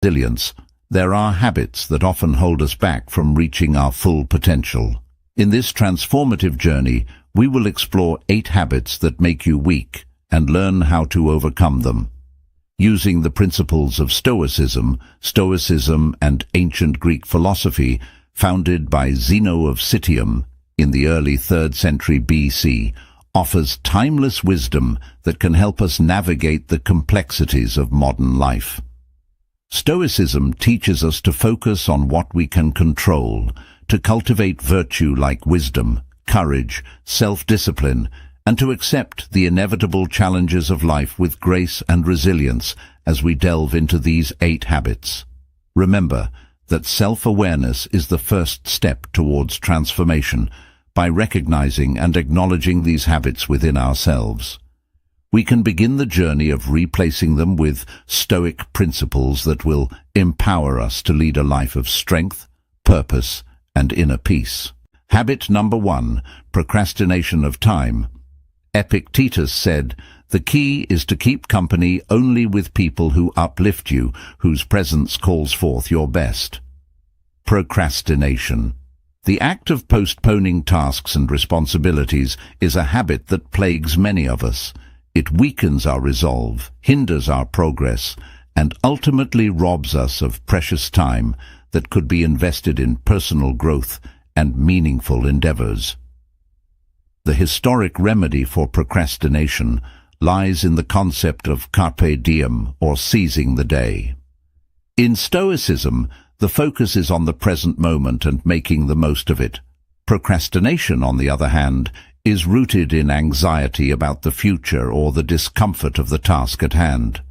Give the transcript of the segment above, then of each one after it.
Resilience. There are habits that often hold us back from reaching our full potential. In this transformative journey, we will explore 8 habits that make you weak and learn how to overcome them. Using the principles of Stoicism and ancient Greek philosophy, founded by Zeno of Citium in the early 3rd century BC, offers timeless wisdom that can help us navigate the complexities of modern life. Stoicism teaches us to focus on what we can control, to cultivate virtue like wisdom, courage, self-discipline, and to accept the inevitable challenges of life with grace and resilience as we delve into these 8 habits. Remember that self-awareness is the first step towards transformation by recognizing and acknowledging these habits within ourselves. We can begin the journey of replacing them with Stoic principles that will empower us to lead a life of strength, purpose, and inner peace. Habit number 1, procrastination of time. Epictetus said, "The key is to keep company only with people who uplift you, whose presence calls forth your best." Procrastination. The act of postponing tasks and responsibilities is a habit that plagues many of us. It weakens our resolve, hinders our progress, and ultimately robs us of precious time that could be invested in personal growth and meaningful endeavors. The historic remedy for procrastination lies in the concept of carpe diem, or seizing the day. In Stoicism, the focus is on the present moment and making the most of it. Procrastination, on the other hand, is rooted in anxiety about the future or the discomfort of the task at hand.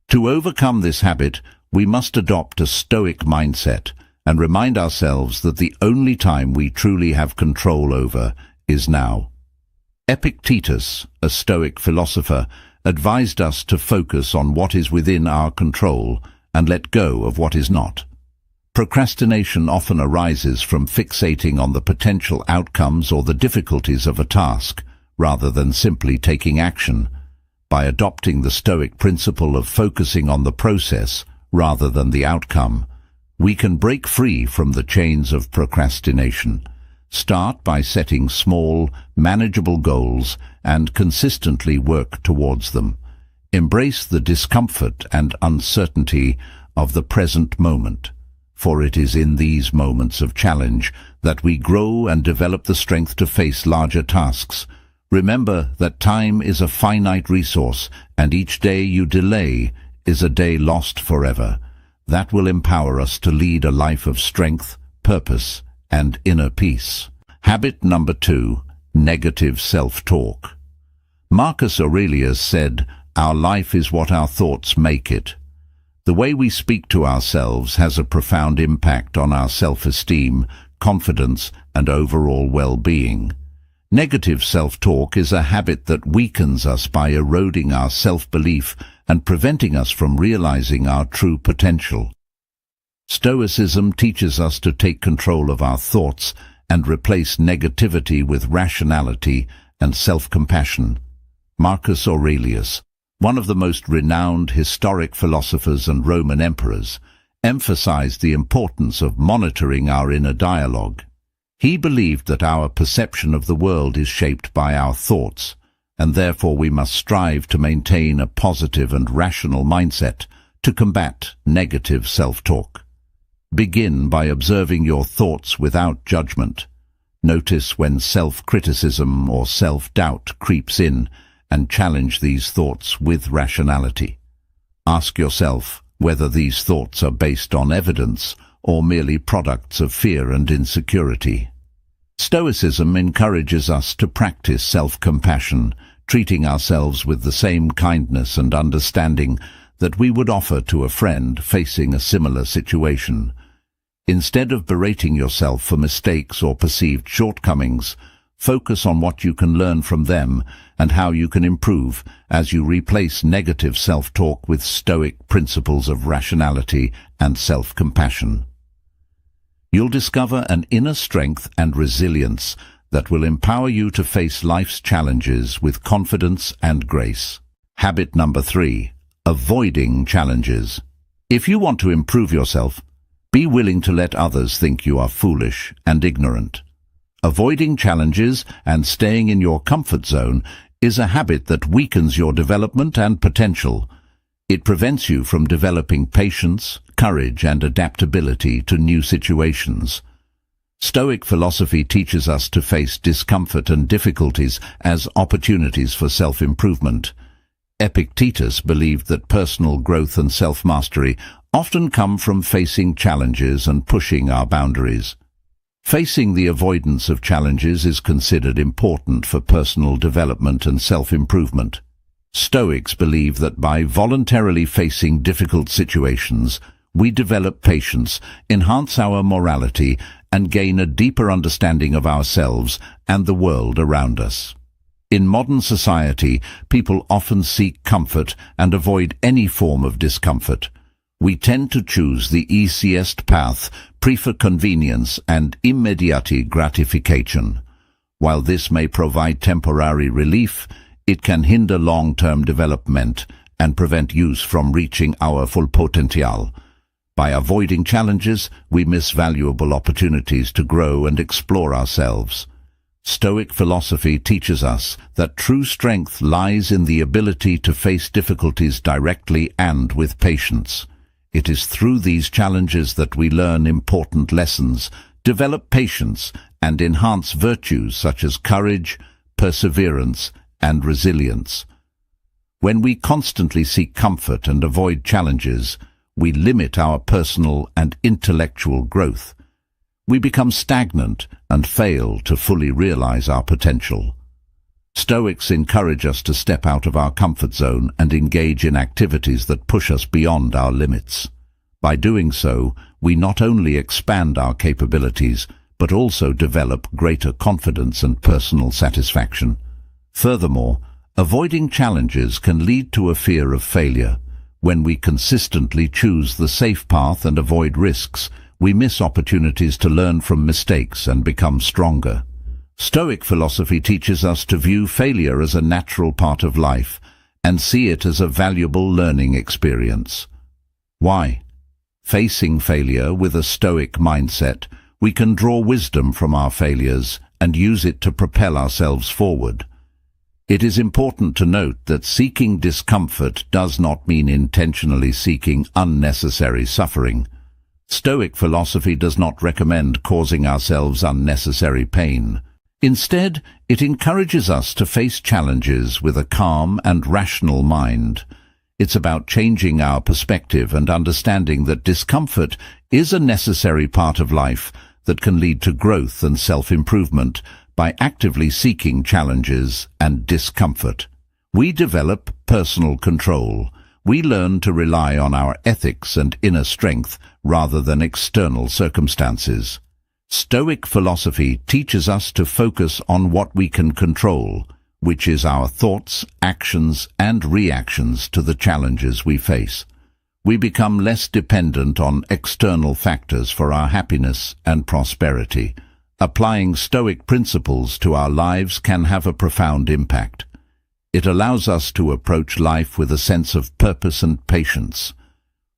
To overcome this habit, we must adopt a Stoic mindset and remind ourselves that the only time we truly have control over is now. Epictetus, a Stoic philosopher, advised us to focus on what is within our control and let go of what is not. Procrastination often arises from fixating on the potential outcomes or the difficulties of a task, rather than simply taking action. By adopting the Stoic principle of focusing on the process rather than the outcome, we can break free from the chains of procrastination. Start by setting small, manageable goals and consistently work towards them. Embrace the discomfort and uncertainty of the present moment, for it is in these moments of challenge that we grow and develop the strength to face larger tasks. Remember that time is a finite resource, and each day you delay is a day lost forever. That will empower us to lead a life of strength, purpose, and inner peace. Habit number 2, negative self-talk. Marcus Aurelius said, "Our life is what our thoughts make it." The way we speak to ourselves has a profound impact on our self-esteem, confidence, and overall well-being. Negative self-talk is a habit that weakens us by eroding our self-belief and preventing us from realizing our true potential. Stoicism teaches us to take control of our thoughts and replace negativity with rationality and self-compassion. Marcus Aurelius, one of the most renowned historic philosophers and Roman emperors, emphasized the importance of monitoring our inner dialogue. He believed that our perception of the world is shaped by our thoughts, and therefore we must strive to maintain a positive and rational mindset to combat negative self-talk. Begin by observing your thoughts without judgment. Notice when self-criticism or self-doubt creeps in, and challenge these thoughts with rationality. Ask yourself whether these thoughts are based on evidence or merely products of fear and insecurity. Stoicism encourages us to practice self-compassion, treating ourselves with the same kindness and understanding that we would offer to a friend facing a similar situation. Instead of berating yourself for mistakes or perceived shortcomings, focus on what you can learn from them and how you can improve as you replace negative self-talk with Stoic principles of rationality and self-compassion. You'll discover an inner strength and resilience that will empower you to face life's challenges with confidence and grace. Habit number 3, avoiding challenges. If you want to improve yourself, be willing to let others think you are foolish and ignorant. Avoiding challenges and staying in your comfort zone is a habit that weakens your development and potential. It prevents you from developing patience, courage, and adaptability to new situations. Stoic philosophy teaches us to face discomfort and difficulties as opportunities for self-improvement. Epictetus believed that personal growth and self-mastery often come from facing challenges and pushing our boundaries. Facing the avoidance of challenges is considered important for personal development and self-improvement. Stoics believe that by voluntarily facing difficult situations, we develop patience, enhance our morality, and gain a deeper understanding of ourselves and the world around us. In modern society, people often seek comfort and avoid any form of discomfort. We tend to choose the easiest path, prefer convenience and immediate gratification. While this may provide temporary relief, it can hinder long-term development and prevent us from reaching our full potential. By avoiding challenges, we miss valuable opportunities to grow and explore ourselves. Stoic philosophy teaches us that true strength lies in the ability to face difficulties directly and with patience. It is through these challenges that we learn important lessons, develop patience, and enhance virtues such as courage, perseverance, and resilience. When we constantly seek comfort and avoid challenges, we limit our personal and intellectual growth. We become stagnant and fail to fully realize our potential. Stoics encourage us to step out of our comfort zone and engage in activities that push us beyond our limits. By doing so, we not only expand our capabilities, but also develop greater confidence and personal satisfaction. Furthermore, avoiding challenges can lead to a fear of failure. When we consistently choose the safe path and avoid risks, we miss opportunities to learn from mistakes and become stronger. Stoic philosophy teaches us to view failure as a natural part of life and see it as a valuable learning experience. Why? Facing failure with a Stoic mindset, we can draw wisdom from our failures and use it to propel ourselves forward. It is important to note that seeking discomfort does not mean intentionally seeking unnecessary suffering. Stoic philosophy does not recommend causing ourselves unnecessary pain. Instead, it encourages us to face challenges with a calm and rational mind. It's about changing our perspective and understanding that discomfort is a necessary part of life that can lead to growth and self-improvement. By actively seeking challenges and discomfort, we develop personal control. We learn to rely on our ethics and inner strength rather than external circumstances. Stoic philosophy teaches us to focus on what we can control, which is our thoughts, actions, and reactions to the challenges we face. We become less dependent on external factors for our happiness and prosperity. Applying Stoic principles to our lives can have a profound impact. It allows us to approach life with a sense of purpose and patience.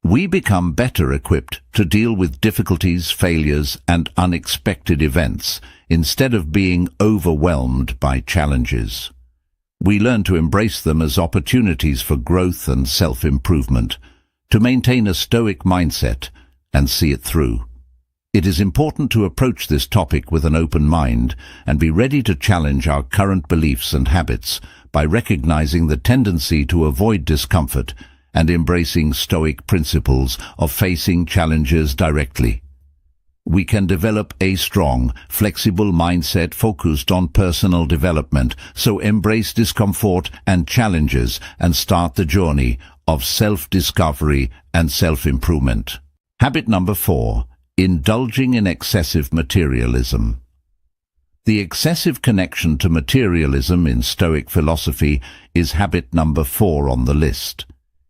We become better equipped to deal with difficulties, failures, and unexpected events instead of being overwhelmed by challenges. We learn to embrace them as opportunities for growth and self-improvement, to maintain a Stoic mindset and see it through. It is important to approach this topic with an open mind and be ready to challenge our current beliefs and habits by recognizing the tendency to avoid discomfort and embracing Stoic principles of facing challenges directly. We can develop a strong, flexible mindset focused on personal development, so embrace discomfort and challenges and start the journey of self-discovery and self-improvement. Habit number 4. Indulging in excessive materialism. The excessive connection to materialism in Stoic philosophy is habit number 4 on the list.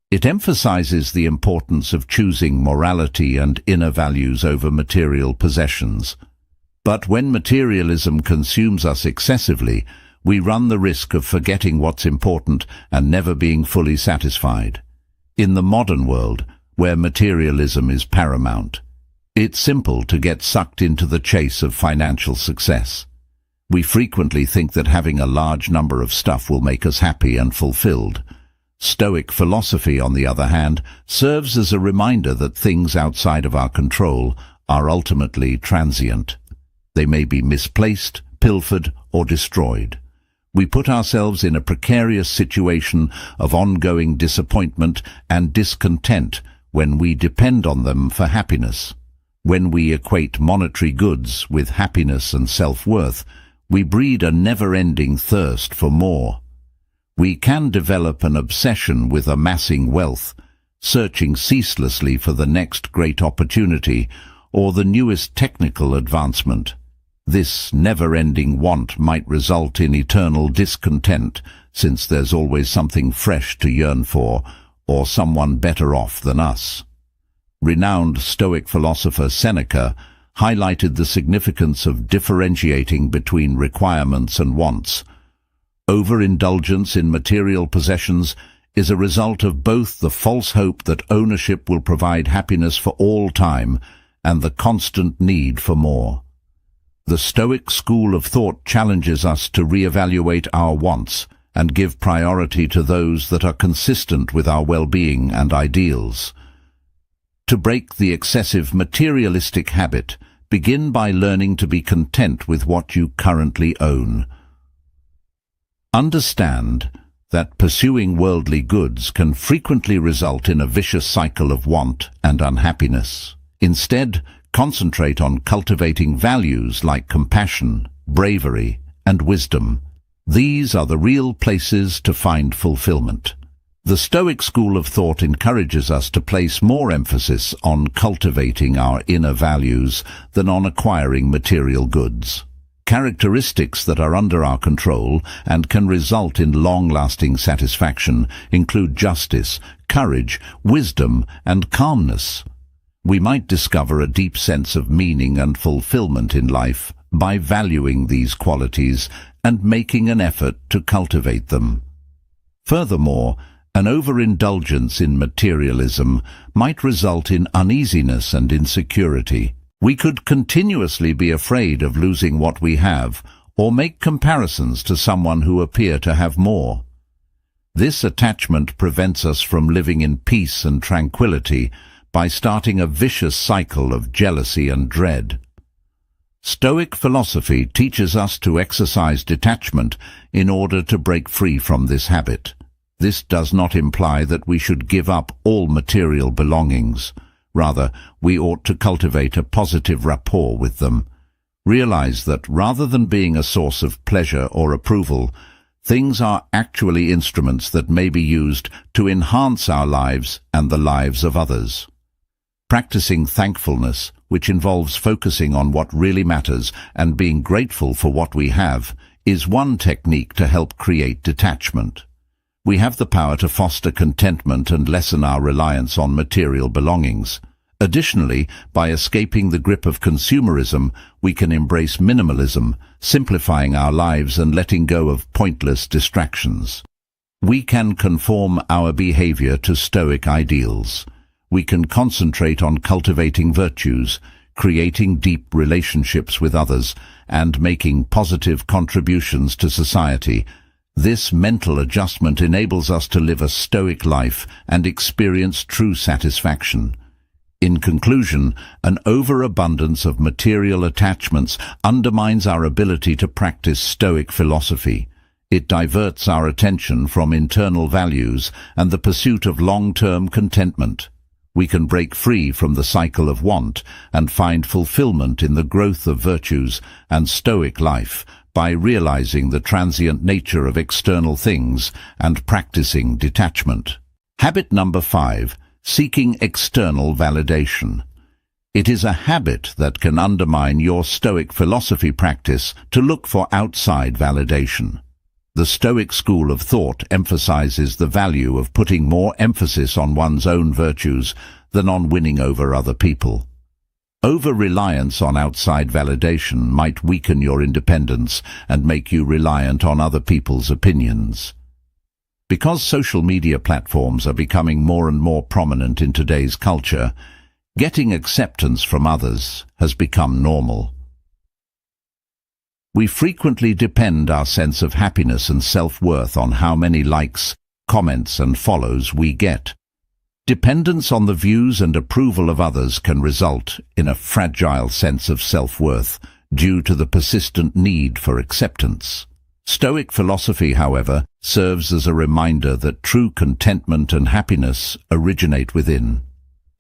It emphasizes the importance of choosing morality and inner values over material possessions. But when materialism consumes us excessively, we run the risk of forgetting what's important and never being fully satisfied. In the modern world, where materialism is paramount. It's simple to get sucked into the chase of financial success. We frequently think that having a large number of stuff will make us happy and fulfilled. Stoic philosophy, on the other hand, serves as a reminder that things outside of our control are ultimately transient. They may be misplaced, pilfered, or destroyed. We put ourselves in a precarious situation of ongoing disappointment and discontent when we depend on them for happiness. When we equate monetary goods with happiness and self-worth, we breed a never-ending thirst for more. We can develop an obsession with amassing wealth, searching ceaselessly for the next great opportunity or the newest technical advancement. This never-ending want might result in eternal discontent, since there's always something fresh to yearn for, or someone better off than us. Renowned Stoic philosopher Seneca highlighted the significance of differentiating between requirements and wants. Overindulgence in material possessions is a result of both the false hope that ownership will provide happiness for all time and the constant need for more. The Stoic school of thought challenges us to reevaluate our wants and give priority to those that are consistent with our well-being and ideals. To break the excessive materialistic habit, begin by learning to be content with what you currently own. Understand that pursuing worldly goods can frequently result in a vicious cycle of want and unhappiness. Instead, concentrate on cultivating values like compassion, bravery, and wisdom. These are the real places to find fulfillment. The Stoic school of thought encourages us to place more emphasis on cultivating our inner values than on acquiring material goods. Characteristics that are under our control and can result in long-lasting satisfaction include justice, courage, wisdom, and calmness. We might discover a deep sense of meaning and fulfillment in life by valuing these qualities and making an effort to cultivate them. Furthermore, an overindulgence in materialism might result in uneasiness and insecurity. We could continuously be afraid of losing what we have or make comparisons to someone who appear to have more. This attachment prevents us from living in peace and tranquility by starting a vicious cycle of jealousy and dread. Stoic philosophy teaches us to exercise detachment in order to break free from this habit. This does not imply that we should give up all material belongings. Rather, we ought to cultivate a positive rapport with them. Realize that rather than being a source of pleasure or approval, things are actually instruments that may be used to enhance our lives and the lives of others. Practicing thankfulness, which involves focusing on what really matters and being grateful for what we have, is one technique to help create detachment. We have the power to foster contentment and lessen our reliance on material belongings. Additionally, by escaping the grip of consumerism, we can embrace minimalism, simplifying our lives and letting go of pointless distractions. We can conform our behavior to Stoic ideals. We can concentrate on cultivating virtues, creating deep relationships with others, and making positive contributions to society. This mental adjustment enables us to live a Stoic life and experience true satisfaction. In conclusion, an overabundance of material attachments undermines our ability to practice Stoic philosophy. It diverts our attention from internal values and the pursuit of long-term contentment. We can break free from the cycle of want and find fulfillment in the growth of virtues and Stoic life by realizing the transient nature of external things and practicing detachment. Habit number 5. Seeking external validation. It is a habit that can undermine your Stoic philosophy practice to look for outside validation. The Stoic school of thought emphasizes the value of putting more emphasis on one's own virtues than on winning over other people. Over-reliance on outside validation might weaken your independence and make you reliant on other people's opinions. Because social media platforms are becoming more and more prominent in today's culture, getting acceptance from others has become normal. We frequently depend our sense of happiness and self-worth on how many likes, comments and follows we get. Dependence on the views and approval of others can result in a fragile sense of self-worth due to the persistent need for acceptance. Stoic philosophy, however, serves as a reminder that true contentment and happiness originate within.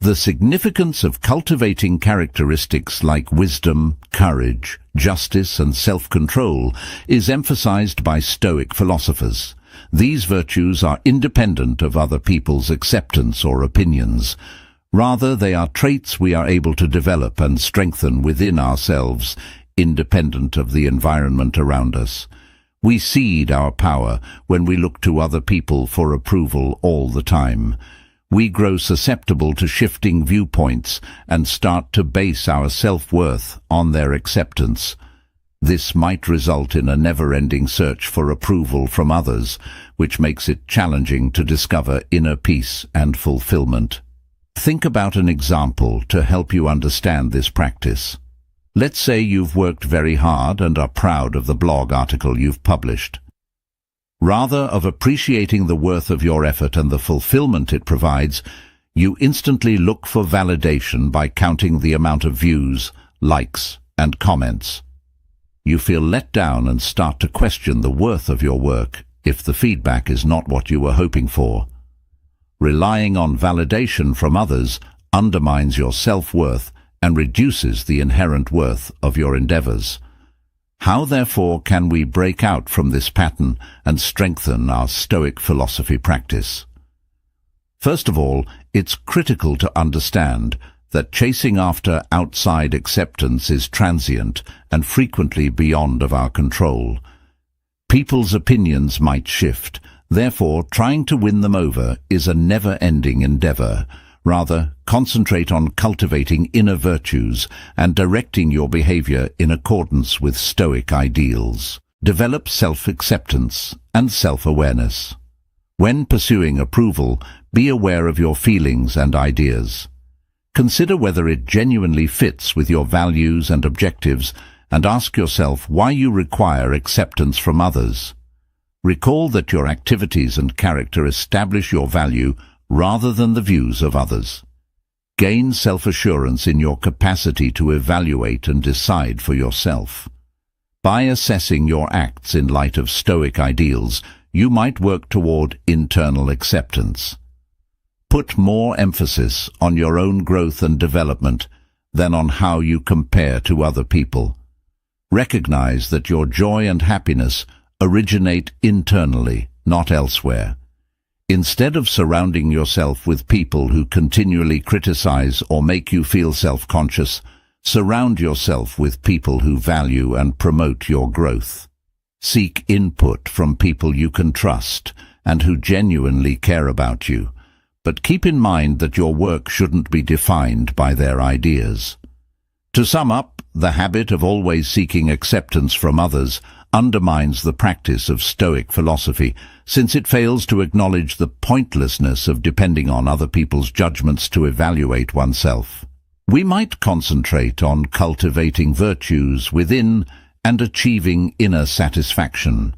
The significance of cultivating characteristics like wisdom, courage, justice and self-control is emphasized by Stoic philosophers. These virtues are independent of other people's acceptance or opinions. Rather, they are traits we are able to develop and strengthen within ourselves, independent of the environment around us. We cede our power when we look to other people for approval all the time. We grow susceptible to shifting viewpoints and start to base our self-worth on their acceptance. This might result in a never-ending search for approval from others, which makes it challenging to discover inner peace and fulfillment. Think about an example to help you understand this practice. Let's say you've worked very hard and are proud of the blog article you've published. Rather of appreciating the worth of your effort and the fulfillment it provides, you instantly look for validation by counting the amount of views, likes, and comments. You feel let down and start to question the worth of your work if the feedback is not what you were hoping for. Relying on validation from others undermines your self-worth and reduces the inherent worth of your endeavors. How, therefore, can we break out from this pattern and strengthen our Stoic philosophy practice? First of all, it's critical to understand that chasing after outside acceptance is transient and frequently beyond of our control. People's opinions might shift, therefore trying to win them over is a never-ending endeavor. Rather, concentrate on cultivating inner virtues and directing your behavior in accordance with Stoic ideals. Develop self-acceptance and self-awareness. When pursuing approval, be aware of your feelings and ideas. Consider whether it genuinely fits with your values and objectives, and ask yourself why you require acceptance from others. Recall that your activities and character establish your value rather than the views of others. Gain self-assurance in your capacity to evaluate and decide for yourself. By assessing your acts in light of Stoic ideals, you might work toward internal acceptance. Put more emphasis on your own growth and development than on how you compare to other people. Recognize that your joy and happiness originate internally, not elsewhere. Instead of surrounding yourself with people who continually criticize or make you feel self-conscious, surround yourself with people who value and promote your growth. Seek input from people you can trust and who genuinely care about you, but keep in mind that your work shouldn't be defined by their ideas. To sum up, the habit of always seeking acceptance from others undermines the practice of Stoic philosophy, since it fails to acknowledge the pointlessness of depending on other people's judgments to evaluate oneself. We might concentrate on cultivating virtues within and achieving inner satisfaction.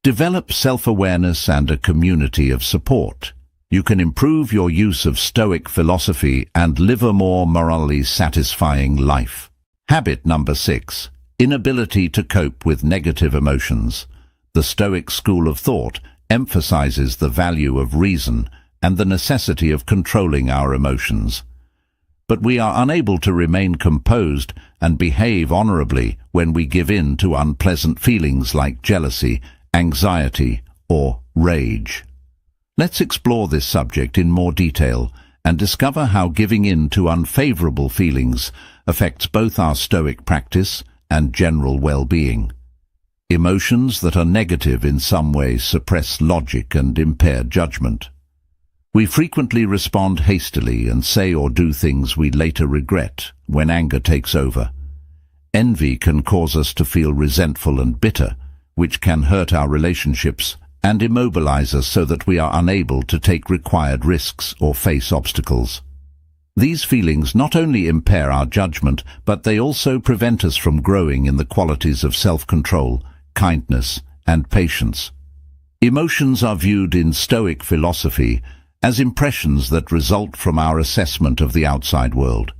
Develop self-awareness and a community of support. You can improve your use of Stoic philosophy and live a more morally satisfying life. Habit number 6. Inability to cope with negative emotions. The Stoic school of thought emphasizes the value of reason and the necessity of controlling our emotions. But we are unable to remain composed and behave honorably when we give in to unpleasant feelings like jealousy, anxiety, or rage. Let's explore this subject in more detail and discover how giving in to unfavorable feelings affects both our Stoic practice and general well-being. Emotions that are negative in some way suppress logic and impair judgment. We frequently respond hastily and say or do things we later regret when anger takes over. Envy can cause us to feel resentful and bitter, which can hurt our relationships and immobilize us so that we are unable to take required risks or face obstacles. These feelings not only impair our judgment, but they also prevent us from growing in the qualities of self-control, kindness, and patience. Emotions are viewed in Stoic philosophy as impressions that result from our assessment of the outside world.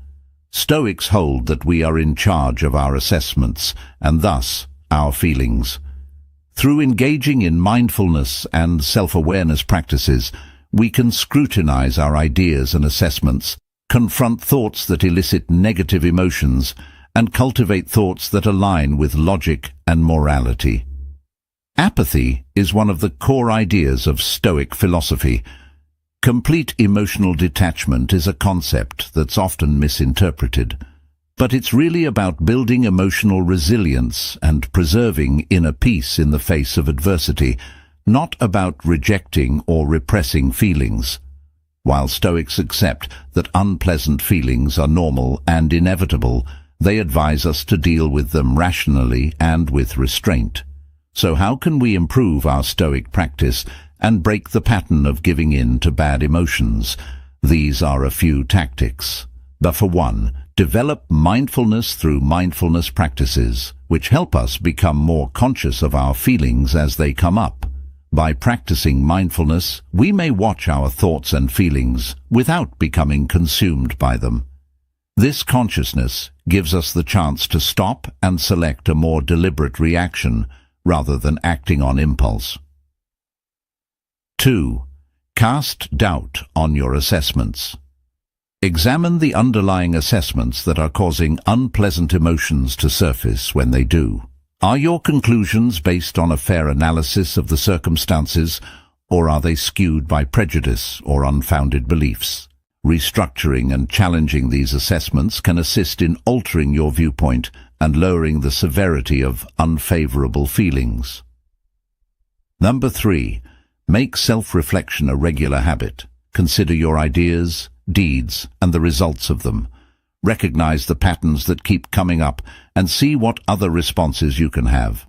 Stoics hold that we are in charge of our assessments, and thus our feelings. Through engaging in mindfulness and self-awareness practices, we can scrutinize our ideas and assessments, confront thoughts that elicit negative emotions, and cultivate thoughts that align with logic and morality. Apathy is one of the core ideas of Stoic philosophy. Complete emotional detachment is a concept that's often misinterpreted, but it's really about building emotional resilience and preserving inner peace in the face of adversity, not about rejecting or repressing feelings. While Stoics accept that unpleasant feelings are normal and inevitable, they advise us to deal with them rationally and with restraint. So how can we improve our Stoic practice and break the pattern of giving in to bad emotions? These are a few tactics. But for one, develop mindfulness through mindfulness practices, which help us become more conscious of our feelings as they come up. By practicing mindfulness, we may watch our thoughts and feelings without becoming consumed by them. This consciousness gives us the chance to stop and select a more deliberate reaction rather than acting on impulse. 2. Cast doubt on your assessments. Examine the underlying assessments that are causing unpleasant emotions to surface when they do. Are your conclusions based on a fair analysis of the circumstances, or are they skewed by prejudice or unfounded beliefs? Restructuring and challenging these assessments can assist in altering your viewpoint and lowering the severity of unfavorable feelings. 3. Make self-reflection a regular habit. Consider your ideas, deeds, and the results of them. Recognize the patterns that keep coming up and see what other responses you can have.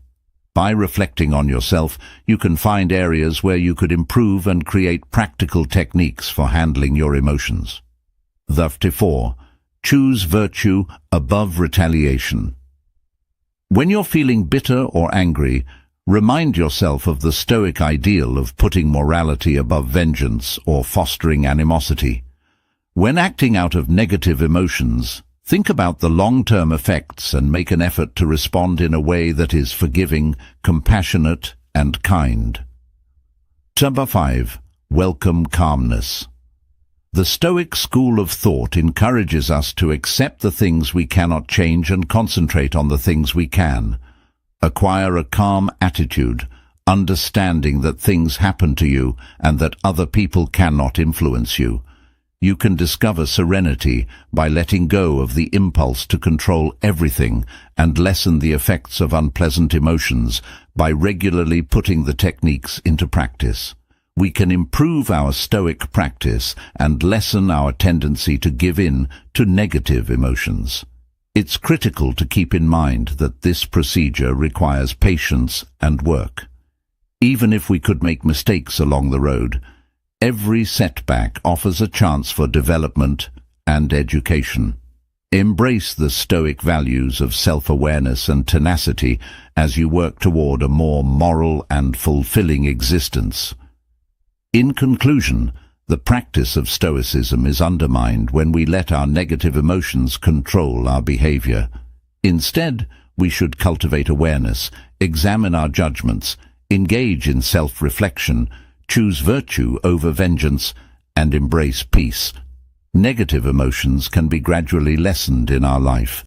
By reflecting on yourself, you can find areas where you could improve and create practical techniques for handling your emotions. 4. Choose virtue above retaliation. When you're feeling bitter or angry, remind yourself of the Stoic ideal of putting morality above vengeance or fostering animosity. When acting out of negative emotions, think about the long-term effects and make an effort to respond in a way that is forgiving, compassionate, and kind. 5. Welcome calmness. The Stoic school of thought encourages us to accept the things we cannot change and concentrate on the things we can. Acquire a calm attitude, understanding that things happen to you and that other people cannot influence you. You can discover serenity by letting go of the impulse to control everything and lessen the effects of unpleasant emotions by regularly putting the techniques into practice. We can improve our Stoic practice and lessen our tendency to give in to negative emotions. It's critical to keep in mind that this procedure requires patience and work. Even if we could make mistakes along the road, every setback offers a chance for development and education. Embrace the Stoic values of self-awareness and tenacity as you work toward a more moral and fulfilling existence. In conclusion, the practice of Stoicism is undermined when we let our negative emotions control our behavior. Instead, we should cultivate awareness, examine our judgments, engage in self-reflection, choose virtue over vengeance, and embrace peace. Negative emotions can be gradually lessened in our life.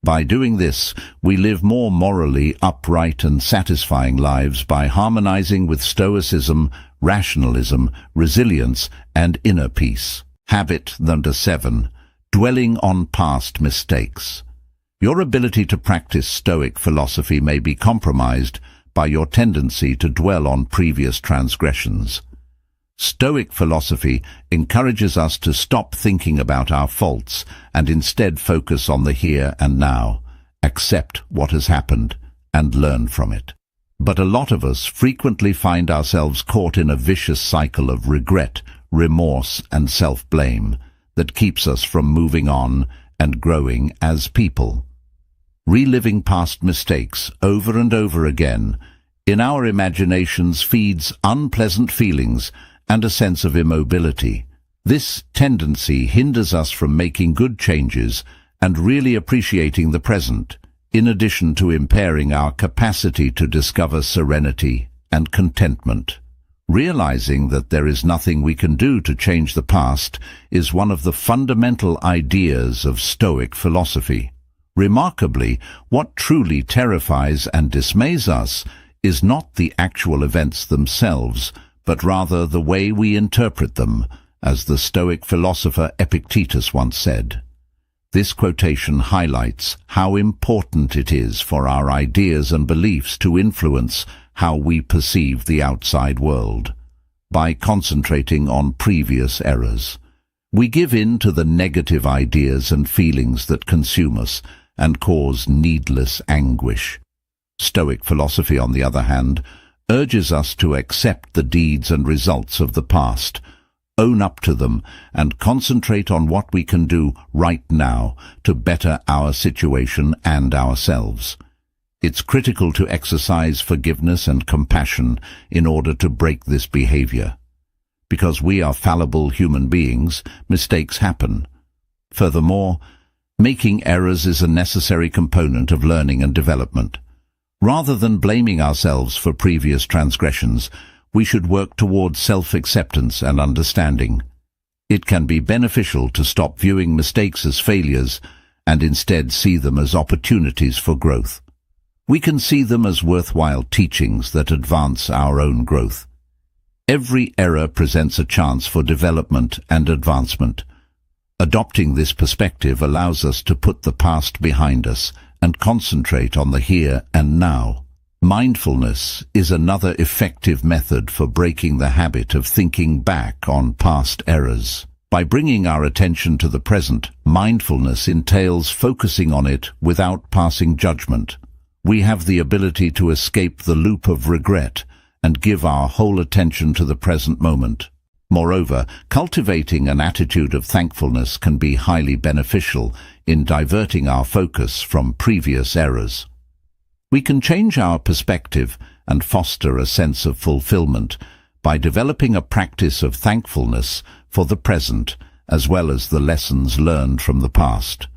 By doing this, we live more morally upright and satisfying lives by harmonizing with Stoicism, rationalism, resilience, and inner peace. Habit 7. Dwelling on past mistakes. Your ability to practice Stoic philosophy may be compromised by your tendency to dwell on previous transgressions. Stoic philosophy encourages us to stop thinking about our faults and instead focus on the here and now, accept what has happened, and learn from it. But a lot of us frequently find ourselves caught in a vicious cycle of regret, remorse, and self-blame that keeps us from moving on and growing as people. Reliving past mistakes over and over again in our imaginations feeds unpleasant feelings and a sense of immobility. This tendency hinders us from making good changes and really appreciating the present, in addition to impairing our capacity to discover serenity and contentment. Realizing that there is nothing we can do to change the past is one of the fundamental ideas of Stoic philosophy. Remarkably, what truly terrifies and dismays us is not the actual events themselves, but rather the way we interpret them, as the Stoic philosopher Epictetus once said. This quotation highlights how important it is for our ideas and beliefs to influence how we perceive the outside world. By concentrating on previous errors, we give in to the negative ideas and feelings that consume us and cause needless anguish. Stoic philosophy, on the other hand, urges us to accept the deeds and results of the past, own up to them, and concentrate on what we can do right now to better our situation and ourselves. It's critical to exercise forgiveness and compassion in order to break this behavior. Because we are fallible human beings, mistakes happen. Furthermore, making errors is a necessary component of learning and development. Rather than blaming ourselves for previous transgressions, we should work towards self-acceptance and understanding. It can be beneficial to stop viewing mistakes as failures and instead see them as opportunities for growth. We can see them as worthwhile teachings that advance our own growth. Every error presents a chance for development and advancement. Adopting this perspective allows us to put the past behind us and concentrate on the here and now. Mindfulness is another effective method for breaking the habit of thinking back on past errors. By bringing our attention to the present, mindfulness entails focusing on it without passing judgment. We have the ability to escape the loop of regret and give our whole attention to the present moment. Moreover, cultivating an attitude of thankfulness can be highly beneficial in diverting our focus from previous errors. We can change our perspective and foster a sense of fulfillment by developing a practice of thankfulness for the present as well as the lessons learned from the past.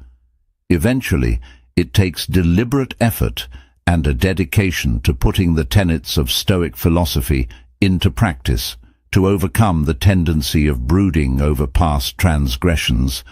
Eventually, it takes deliberate effort and a dedication to putting the tenets of Stoic philosophy into practice to overcome the tendency of brooding over past transgressions.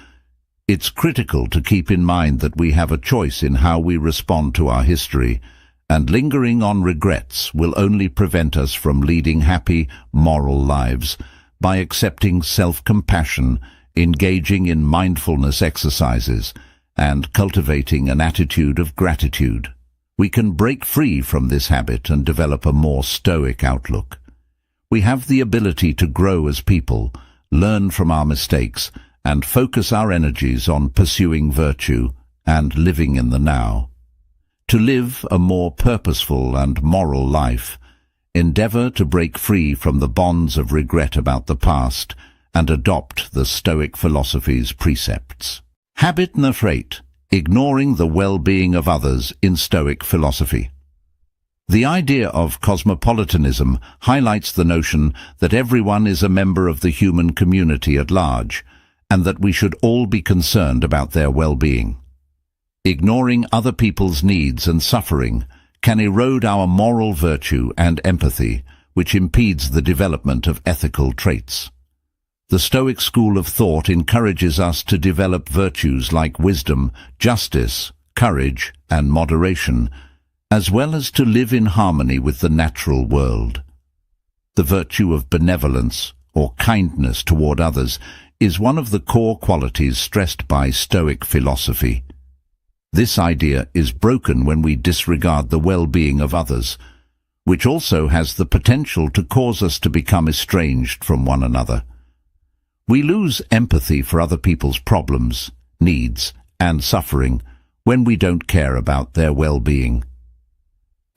It's critical to keep in mind that we have a choice in how we respond to our history, and lingering on regrets will only prevent us from leading happy, moral lives. By accepting self-compassion, engaging in mindfulness exercises, and cultivating an attitude of gratitude, we can break free from this habit and develop a more stoic outlook. We have the ability to grow as people, learn from our mistakes, and focus our energies on pursuing virtue and living in the now. To live a more purposeful and moral life, endeavor to break free from the bonds of regret about the past and adopt the Stoic philosophy's precepts. Habit number 8. Ignoring the well-being of others in Stoic philosophy. The idea of cosmopolitanism highlights the notion that everyone is a member of the human community at large, and that we should all be concerned about their well-being. Ignoring other people's needs and suffering can erode our moral virtue and empathy, which impedes the development of ethical traits. The Stoic school of thought encourages us to develop virtues like wisdom, justice, courage, and moderation, as well as to live in harmony with the natural world. The virtue of benevolence, or kindness toward others, is one of the core qualities stressed by Stoic philosophy. This idea is broken when we disregard the well-being of others, which also has the potential to cause us to become estranged from one another. We lose empathy for other people's problems, needs, and suffering when we don't care about their well-being.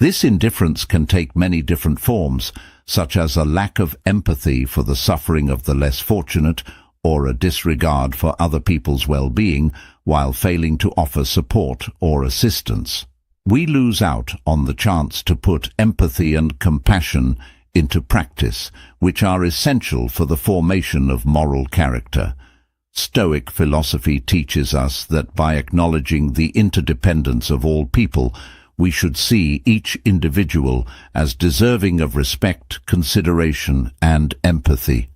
This indifference can take many different forms, such as a lack of empathy for the suffering of the less fortunate, or a disregard for other people's well-being, while failing to offer support or assistance. We lose out on the chance to put empathy and compassion into practice, which are essential for the formation of moral character. Stoic philosophy teaches us that by acknowledging the interdependence of all people, we should see each individual as deserving of respect, consideration, and empathy.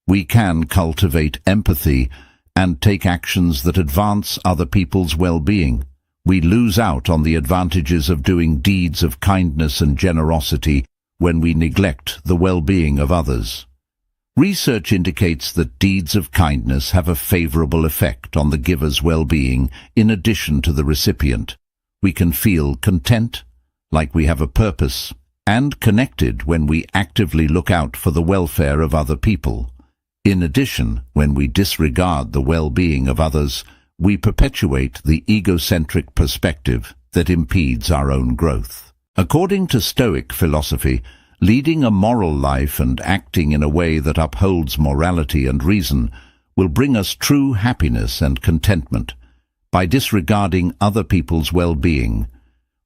We can cultivate empathy and take actions that advance other people's well-being. We lose out on the advantages of doing deeds of kindness and generosity when we neglect the well-being of others. Research indicates that deeds of kindness have a favorable effect on the giver's well-being in addition to the recipient. We can feel content, like we have a purpose, and connected when we actively look out for the welfare of other people. In addition, when we disregard the well-being of others, we perpetuate the egocentric perspective that impedes our own growth. According to Stoic philosophy, leading a moral life and acting in a way that upholds morality and reason will bring us true happiness and contentment. By disregarding other people's well-being,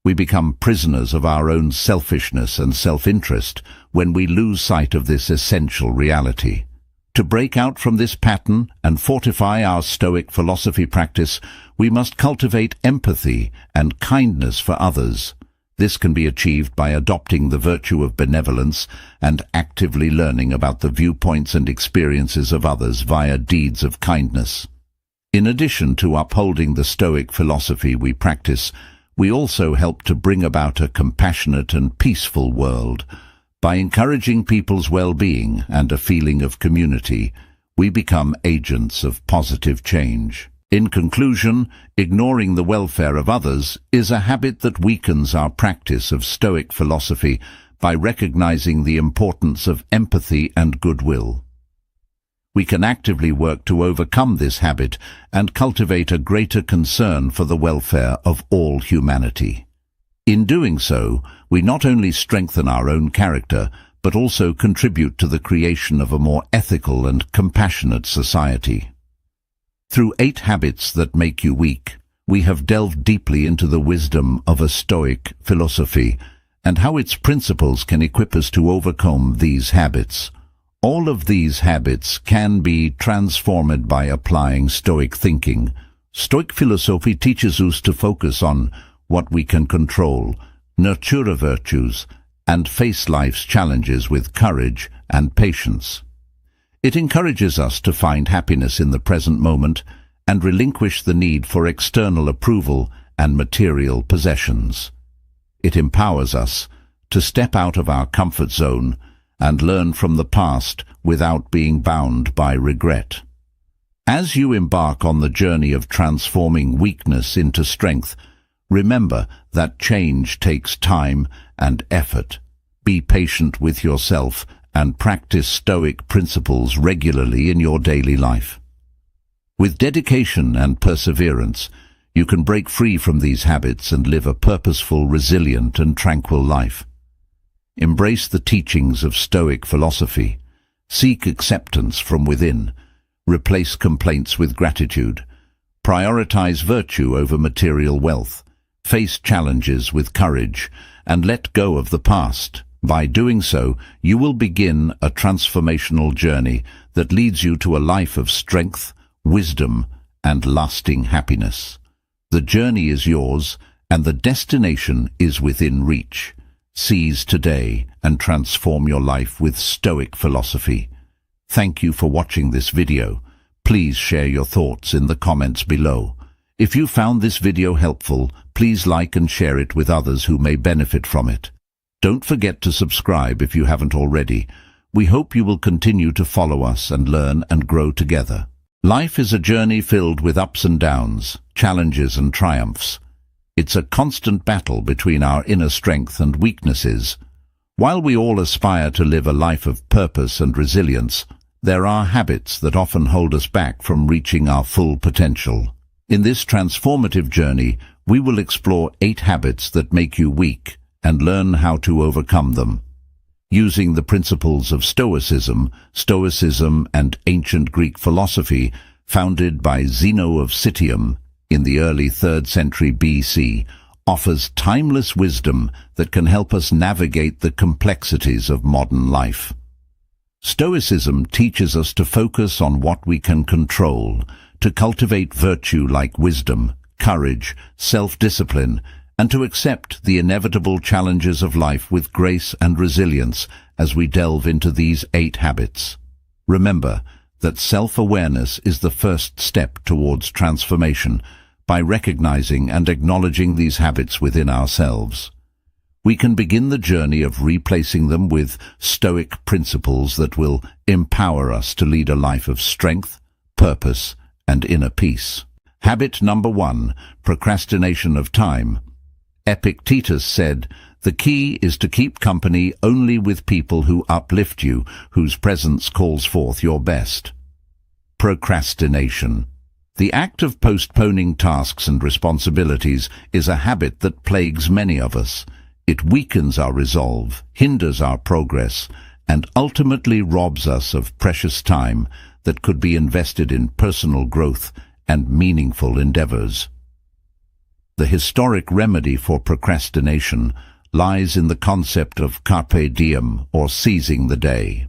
we become prisoners of our own selfishness and self-interest when we lose sight of this essential reality. To break out from this pattern and fortify our Stoic philosophy practice, we must cultivate empathy and kindness for others. This can be achieved by adopting the virtue of benevolence and actively learning about the viewpoints and experiences of others via deeds of kindness. In addition to upholding the Stoic philosophy we practice, we also help to bring about a compassionate and peaceful world. By encouraging people's well-being and a feeling of community, we become agents of positive change. In conclusion, ignoring the welfare of others is a habit that weakens our practice of Stoic philosophy by recognizing the importance of empathy and goodwill. We can actively work to overcome this habit and cultivate a greater concern for the welfare of all humanity. In doing so, we not only strengthen our own character, but also contribute to the creation of a more ethical and compassionate society. Through 8 Habits That Make You Weak, we have delved deeply into the wisdom of a Stoic philosophy and how its principles can equip us to overcome these habits. All of these habits can be transformed by applying Stoic thinking. Stoic philosophy teaches us to focus on what we can control, nurture virtues, and face life's challenges with courage and patience. It encourages us to find happiness in the present moment and relinquish the need for external approval and material possessions. It empowers us to step out of our comfort zone and learn from the past without being bound by regret. As you embark on the journey of transforming weakness into strength, remember that change takes time and effort. Be patient with yourself and practice Stoic principles regularly in your daily life. With dedication and perseverance, you can break free from these habits and live a purposeful, resilient, and tranquil life. Embrace the teachings of Stoic philosophy. Seek acceptance from within. Replace complaints with gratitude. Prioritize virtue over material wealth. Face challenges with courage, and let go of the past. By doing so, you will begin a transformational journey that leads you to a life of strength, wisdom, and lasting happiness. The journey is yours, and the destination is within reach. Seize today and transform your life with Stoic philosophy. Thank you for watching this video. Please share your thoughts in the comments below. If you found this video helpful, please like and share it with others who may benefit from it. Don't forget to subscribe if you haven't already. We hope you will continue to follow us and learn and grow together. Life is a journey filled with ups and downs, challenges and triumphs. It's a constant battle between our inner strength and weaknesses. While we all aspire to live a life of purpose and resilience, there are habits that often hold us back from reaching our full potential. In this transformative journey, we will explore 8 habits that make you weak and learn how to overcome them. Using the principles of Stoicism and ancient Greek philosophy, founded by Zeno of Citium in the early 3rd century BC, offers timeless wisdom that can help us navigate the complexities of modern life. Stoicism teaches us to focus on what we can control, to cultivate virtue like wisdom, courage, self-discipline, and to accept the inevitable challenges of life with grace and resilience as we delve into these 8 habits. Remember that self-awareness is the first step towards transformation by recognizing and acknowledging these habits within ourselves. We can begin the journey of replacing them with Stoic principles that will empower us to lead a life of strength, purpose, and inner peace. Habit number 1, procrastination of time. Epictetus said, "The key is to keep company only with people who uplift you, whose presence calls forth your best." Procrastination. The act of postponing tasks and responsibilities is a habit that plagues many of us. It weakens our resolve, hinders our progress, and ultimately robs us of precious time that could be invested in personal growth and meaningful endeavors. The historic remedy for procrastination lies in the concept of carpe diem, or seizing the day.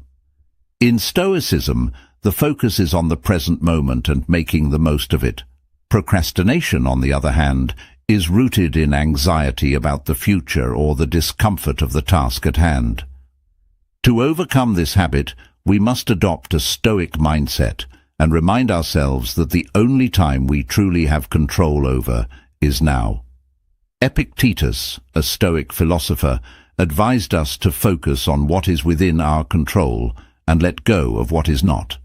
In Stoicism, the focus is on the present moment and making the most of it. Procrastination, on the other hand, is rooted in anxiety about the future or the discomfort of the task at hand. To overcome this habit, we must adopt a Stoic mindset and remind ourselves that the only time we truly have control over is now. Epictetus, a Stoic philosopher, advised us to focus on what is within our control and let go of what is not.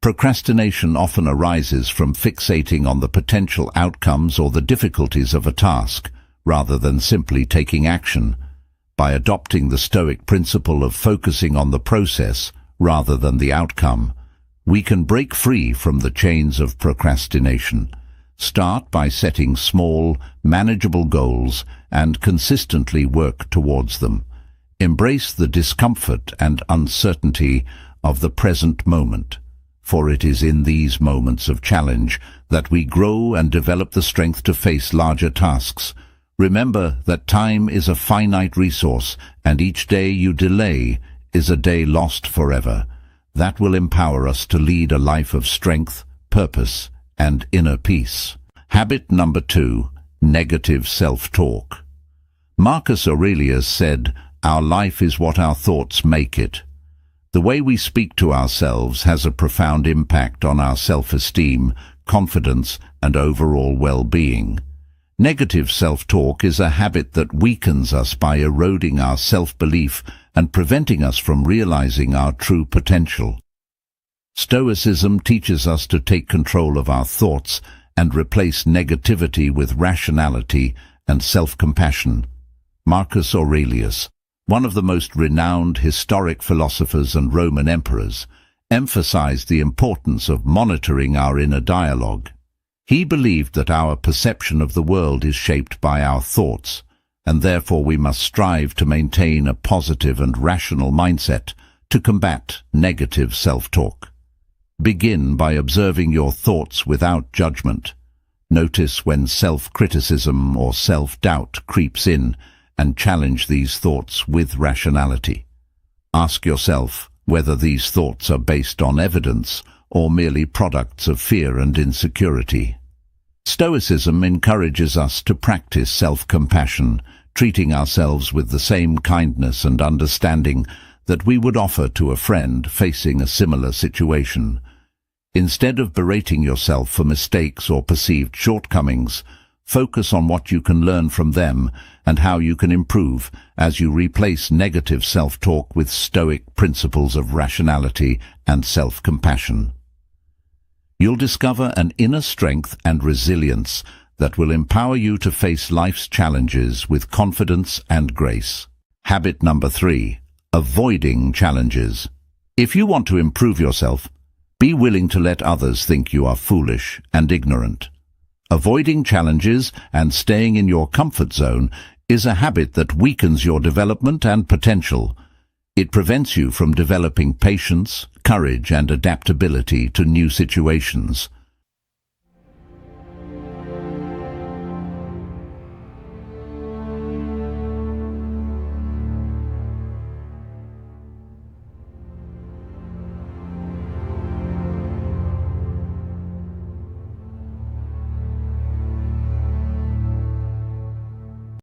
Procrastination often arises from fixating on the potential outcomes or the difficulties of a task, rather than simply taking action. By adopting the Stoic principle of focusing on the process rather than the outcome, we can break free from the chains of procrastination. Start by setting small, manageable goals and consistently work towards them. Embrace the discomfort and uncertainty of the present moment, for it is in these moments of challenge that we grow and develop the strength to face larger tasks. Remember that time is a finite resource, and each day you delay is a day lost forever. That will empower us to lead a life of strength, purpose, and inner peace. Habit number 2, negative self-talk. Marcus Aurelius said, "Our life is what our thoughts make it." The way we speak to ourselves has a profound impact on our self-esteem, confidence, and overall well-being. Negative self-talk is a habit that weakens us by eroding our self-belief and preventing us from realizing our true potential. Stoicism teaches us to take control of our thoughts and replace negativity with rationality and self-compassion. Marcus Aurelius, one of the most renowned historic philosophers and Roman emperors, emphasized the importance of monitoring our inner dialogue. He believed that our perception of the world is shaped by our thoughts, and therefore we must strive to maintain a positive and rational mindset to combat negative self-talk. Begin by observing your thoughts without judgment. Notice when self-criticism or self-doubt creeps in, and challenge these thoughts with rationality. Ask yourself whether these thoughts are based on evidence or merely products of fear and insecurity. Stoicism encourages us to practice self-compassion, treating ourselves with the same kindness and understanding that we would offer to a friend facing a similar situation. Instead of berating yourself for mistakes or perceived shortcomings, focus on what you can learn from them and how you can improve as you replace negative self-talk with Stoic principles of rationality and self-compassion. You'll discover an inner strength and resilience that will empower you to face life's challenges with confidence and grace. Habit number 3, avoiding challenges. If you want to improve yourself, be willing to let others think you are foolish and ignorant. Avoiding challenges and staying in your comfort zone is a habit that weakens your development and potential. It prevents you from developing patience, courage, and adaptability to new situations.